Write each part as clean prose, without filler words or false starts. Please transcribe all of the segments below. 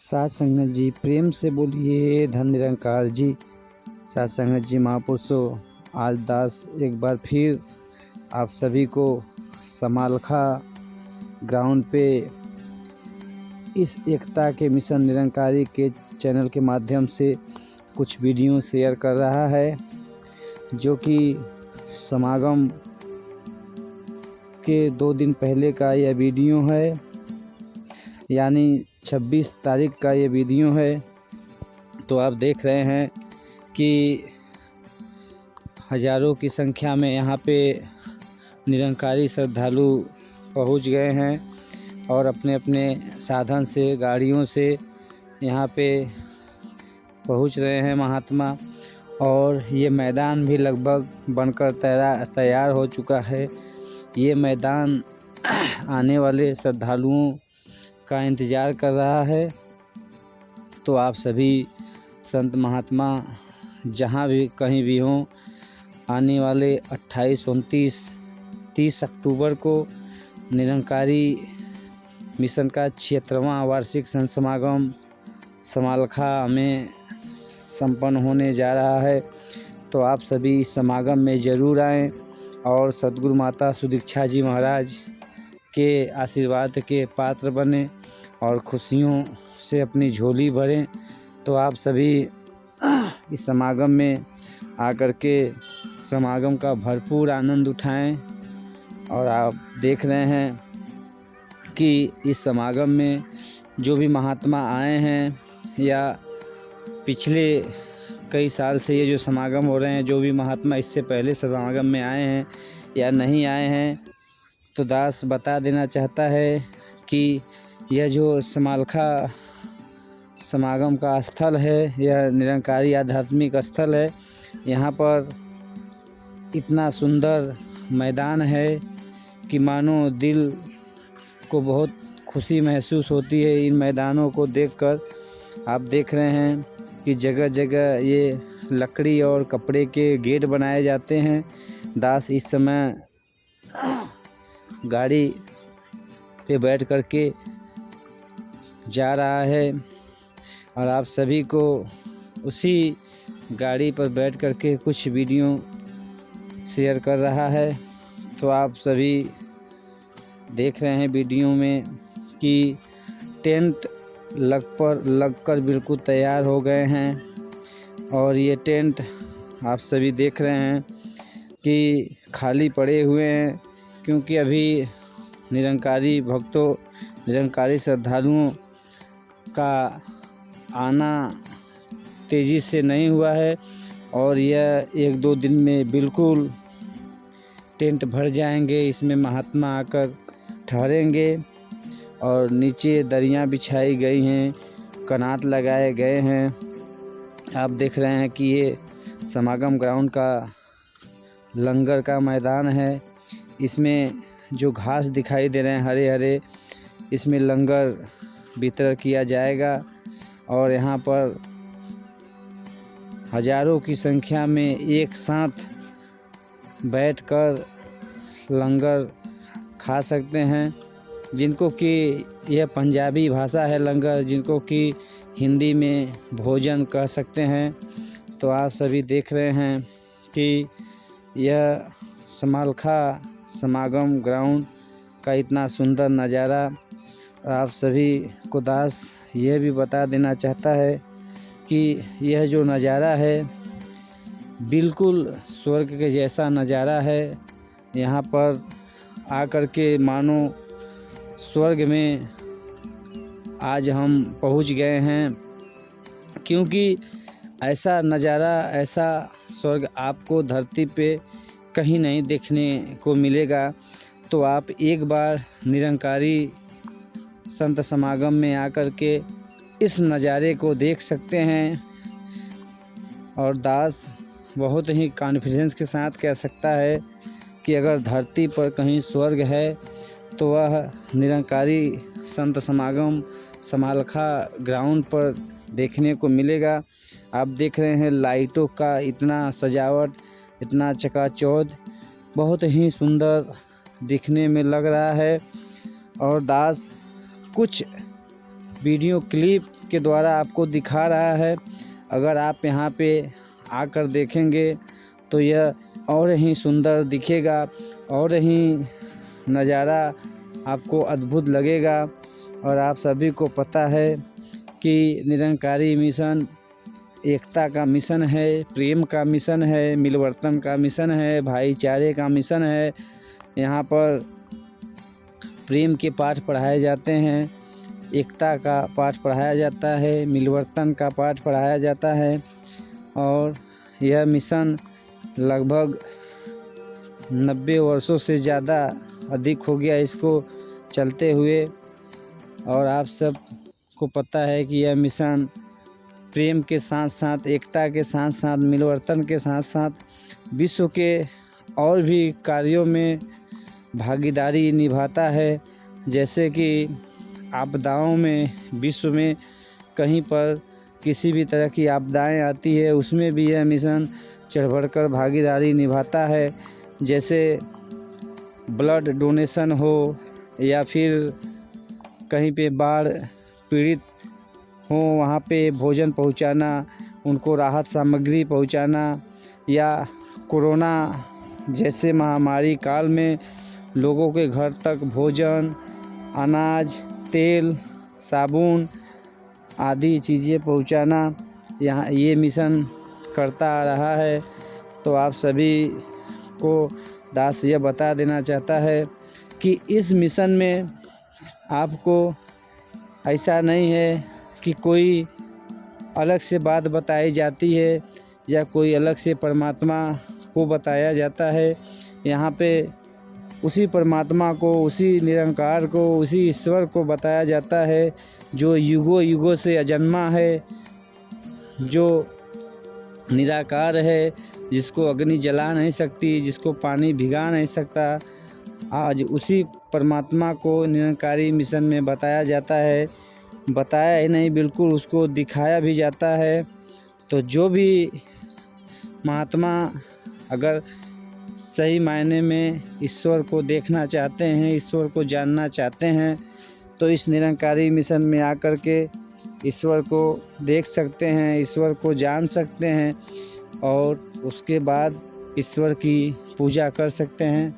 साथ संगत जी प्रेम से बोलिए धन निरंकार जी। साथ संगत जी महापुरुषों, आज दास एक बार फिर आप सभी को समालखा ग्राउंड पे इस एकता के मिशन निरंकारी के चैनल के माध्यम से कुछ वीडियो शेयर कर रहा है, जो कि समागम के 2 दिन पहले का यह वीडियो है, यानी 26 तारीख का ये वीडियो है। तो आप देख रहे हैं कि हज़ारों की संख्या में यहाँ पे निरंकारी श्रद्धालु पहुँच गए हैं और अपने अपने साधन से, गाड़ियों से यहाँ पे पहुँच रहे हैं महात्मा। और ये मैदान भी लगभग बनकर तैयार हो चुका है। ये मैदान आने वाले श्रद्धालुओं का इंतज़ार कर रहा है। तो आप सभी संत महात्मा जहाँ भी कहीं भी हों, आने वाले 28, 29, 30 अक्टूबर को निरंकारी मिशन का 76वां वार्षिक संत समागम समालखा में संपन्न होने जा रहा है। तो आप सभी इस समागम में ज़रूर आएँ और सद्गुरु माता सुदीक्षा जी महाराज के आशीर्वाद के पात्र बने और खुशियों से अपनी झोली भरें। तो आप सभी इस समागम में आकर के समागम का भरपूर आनंद उठाएं। और आप देख रहे हैं कि इस समागम में जो भी महात्मा आए हैं या पिछले कई साल से ये जो समागम हो रहे हैं, जो भी महात्मा इससे पहले समागम में आए हैं या नहीं आए हैं, तो दास बता देना चाहता है कि यह जो समालखा समागम का स्थल है, यह निरंकारी आध्यात्मिक स्थल है। यहाँ पर इतना सुंदर मैदान है कि मानो दिल को बहुत खुशी महसूस होती है इन मैदानों को देखकर। आप देख रहे हैं कि जगह जगह ये लकड़ी और कपड़े के गेट बनाए जाते हैं। दास इस समय गाड़ी पे बैठ कर के जा रहा है और आप सभी को उसी गाड़ी पर बैठ कर के कुछ वीडियो शेयर कर रहा है। तो आप सभी देख रहे हैं वीडियो में कि टेंट लगकर बिल्कुल तैयार हो गए हैं। और ये टेंट आप सभी देख रहे हैं कि खाली पड़े हुए हैं, क्योंकि अभी निरंकारी भक्तों, निरंकारी श्रद्धालुओं का आना तेज़ी से नहीं हुआ है। और यह 1-2 दिन में बिल्कुल टेंट भर जाएंगे। इसमें महात्मा आकर ठहरेंगे और नीचे दरियां बिछाई गई हैं, कनात लगाए गए हैं। आप देख रहे हैं कि ये समागम ग्राउंड का लंगर का मैदान है। इसमें जो घास दिखाई दे रहे हैं हरे हरे, इसमें लंगर वितरण किया जाएगा। और यहाँ पर हज़ारों की संख्या में एक साथ बैठकर लंगर खा सकते हैं। जिनको कि यह पंजाबी भाषा है लंगर, जिनको कि हिंदी में भोजन कह सकते हैं। तो आप सभी देख रहे हैं कि यह समालखा समागम ग्राउंड का इतना सुंदर नज़ारा। आप सभी को दास यह भी बता देना चाहता है कि यह जो नज़ारा है बिल्कुल स्वर्ग के जैसा नज़ारा है। यहाँ पर आकर के मानो स्वर्ग में आज हम पहुँच गए हैं, क्योंकि ऐसा नज़ारा, ऐसा स्वर्ग आपको धरती पे कहीं नहीं देखने को मिलेगा। तो आप एक बार निरंकारी संत समागम में आकर के इस नज़ारे को देख सकते हैं। और दास बहुत ही कॉन्फिडेंस के साथ कह सकता है कि अगर धरती पर कहीं स्वर्ग है तो वह निरंकारी संत समागम समालखा ग्राउंड पर देखने को मिलेगा। आप देख रहे हैं लाइटों का इतना सजावट, इतना चकाचौंध, बहुत ही सुंदर दिखने में लग रहा है। और दास कुछ वीडियो क्लिप के द्वारा आपको दिखा रहा है। अगर आप यहाँ पे आकर देखेंगे तो यह और ही सुंदर दिखेगा, और ही नज़ारा आपको अद्भुत लगेगा। और आप सभी को पता है कि निरंकारी मिशन एकता का मिशन है, प्रेम का मिशन है, मिलवर्तन का मिशन है, भाईचारे का मिशन है। यहाँ पर प्रेम के पाठ पढ़ाए जाते हैं, एकता का पाठ पढ़ाया जाता है, मिलवर्तन का पाठ पढ़ाया जाता है। और यह मिशन लगभग 90 वर्षों से ज़्यादा अधिक हो गया इसको चलते हुए। और आप सब को पता है कि यह मिशन प्रेम के साथ साथ, एकता के साथ साथ, मिलवर्तन के साथ साथ विश्व के और भी कार्यों में भागीदारी निभाता है। जैसे कि आपदाओं में, विश्व में कहीं पर किसी भी तरह की आपदाएं आती है, उसमें भी यह मिशन चढ़ बढ़कर भागीदारी निभाता है। जैसे ब्लड डोनेशन हो, या फिर कहीं पे बाढ़ पीड़ित हो वहाँ पे भोजन पहुँचाना, उनको राहत सामग्री पहुँचाना, या कोरोना जैसे महामारी काल में लोगों के घर तक भोजन, अनाज, तेल, साबुन आदि चीज़ें पहुँचाना, यहाँ ये मिशन करता आ रहा है। तो आप सभी को दास यह बता देना चाहता है कि इस मिशन में आपको ऐसा नहीं है कि कोई अलग से बात बताई जाती है या कोई अलग से परमात्मा को बताया जाता है। यहाँ पे उसी परमात्मा को, उसी निरंकार को, उसी ईश्वर को बताया जाता है जो युगों युगों से अजन्मा है, जो निराकार है, जिसको अग्नि जला नहीं सकती, जिसको पानी भिगा नहीं सकता। आज उसी परमात्मा को निरंकारी मिशन में बताया जाता है। बताया ही नहीं, बिल्कुल उसको दिखाया भी जाता है। तो जो भी महात्मा अगर सही मायने में ईश्वर को देखना चाहते हैं, ईश्वर को जानना चाहते हैं, तो इस निरंकारी मिशन में आकर के ईश्वर को देख सकते हैं, ईश्वर को जान सकते हैं, और उसके बाद ईश्वर की पूजा कर सकते हैं।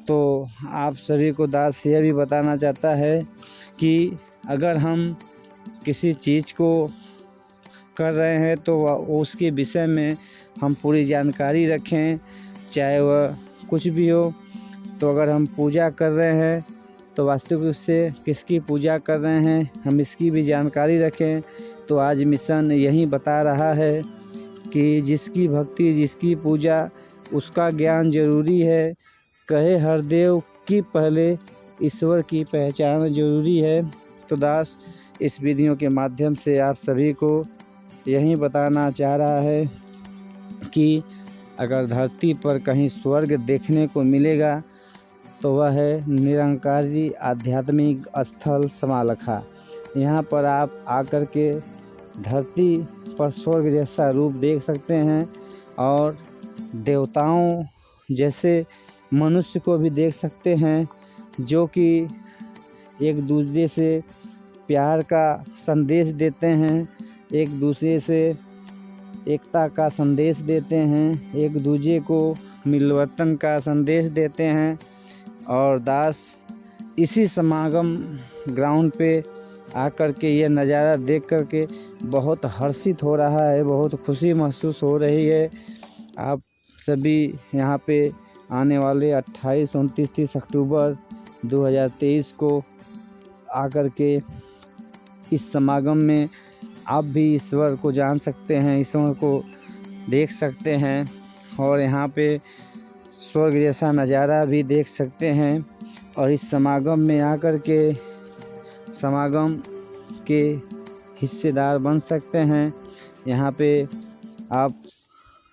तो आप सभी को दास यह भी बताना चाहता है कि अगर हम किसी चीज़ को कर रहे हैं तो उसके विषय में हम पूरी जानकारी रखें, चाहे वह कुछ भी हो। तो अगर हम पूजा कर रहे हैं तो वास्तविक रूप से किसकी पूजा कर रहे हैं, हम इसकी भी जानकारी रखें। तो आज मिशन यही बता रहा है कि जिसकी भक्ति, जिसकी पूजा, उसका ज्ञान जरूरी है। कहे हरदेव की पहले ईश्वर की पहचान जरूरी है। तो दास इस वीडियो के माध्यम से आप सभी को यही बताना चाह रहा है कि अगर धरती पर कहीं स्वर्ग देखने को मिलेगा तो वह है निरंकारी आध्यात्मिक स्थल समालखा। यहाँ पर आप आकर के धरती पर स्वर्ग जैसा रूप देख सकते हैं, और देवताओं जैसे मनुष्य को भी देख सकते हैं, जो कि एक दूसरे से प्यार का संदेश देते हैं, एक दूसरे से एकता का संदेश देते हैं, एक दूसरे को मिलवर्तन का संदेश देते हैं। और दास इसी समागम ग्राउंड पे आकर के ये नज़ारा देख कर के बहुत हर्षित हो रहा है, बहुत खुशी महसूस हो रही है। आप सभी यहाँ पे आने वाले 28, 29, 30 अक्टूबर 2023 को आकर के इस समागम में आप भी ईश्वर को जान सकते हैं, ईश्वर को देख सकते हैं, और यहाँ पे स्वर्ग जैसा नज़ारा भी देख सकते हैं। और इस समागम में आकर के समागम के हिस्सेदार बन सकते हैं। यहाँ पे आप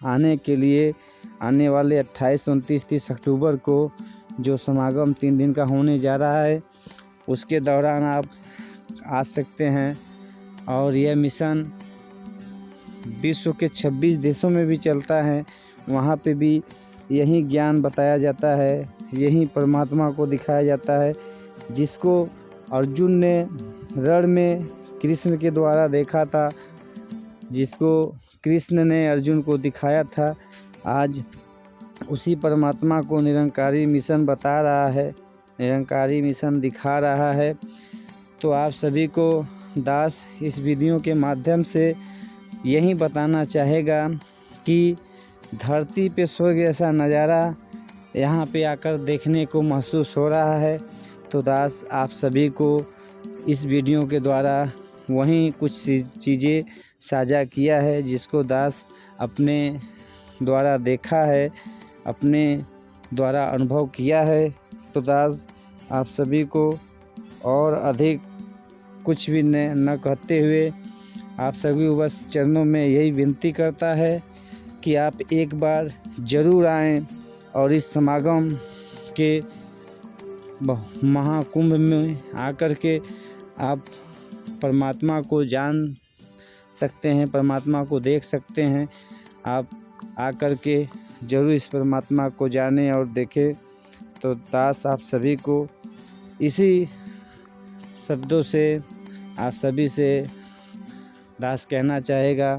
आने के लिए आने वाले 28, 29, 30 अक्टूबर को जो समागम 3 दिन का होने जा रहा है, उसके दौरान आप आ सकते हैं। और यह मिशन विश्व के 26 देशों में भी चलता है। वहाँ पे भी यही ज्ञान बताया जाता है, यही परमात्मा को दिखाया जाता है, जिसको अर्जुन ने रण में कृष्ण के द्वारा देखा था, जिसको कृष्ण ने अर्जुन को दिखाया था, आज उसी परमात्मा को निरंकारी मिशन बता रहा है, निरंकारी मिशन दिखा रहा है। तो आप सभी को दास इस वीडियो के माध्यम से यही बताना चाहेगा कि धरती पे स्वर्ग जैसा नज़ारा यहाँ पे आकर देखने को महसूस हो रहा है। तो दास आप सभी को इस वीडियो के द्वारा वहीं कुछ चीज़ें साझा किया है, जिसको दास अपने द्वारा देखा है, अपने द्वारा अनुभव किया है। तो दास आप सभी को और अधिक कुछ भी न कहते हुए आप सभी को बस चरणों में यही विनती करता है कि आप एक बार ज़रूर आएँ और इस समागम के महाकुंभ में आकर के आप परमात्मा को जान सकते हैं, परमात्मा को देख सकते हैं। आप आकर के ज़रूर इस परमात्मा को जानें और देखें। तो दास आप सभी को इसी शब्दों से आप सभी से दास कहना चाहेगा।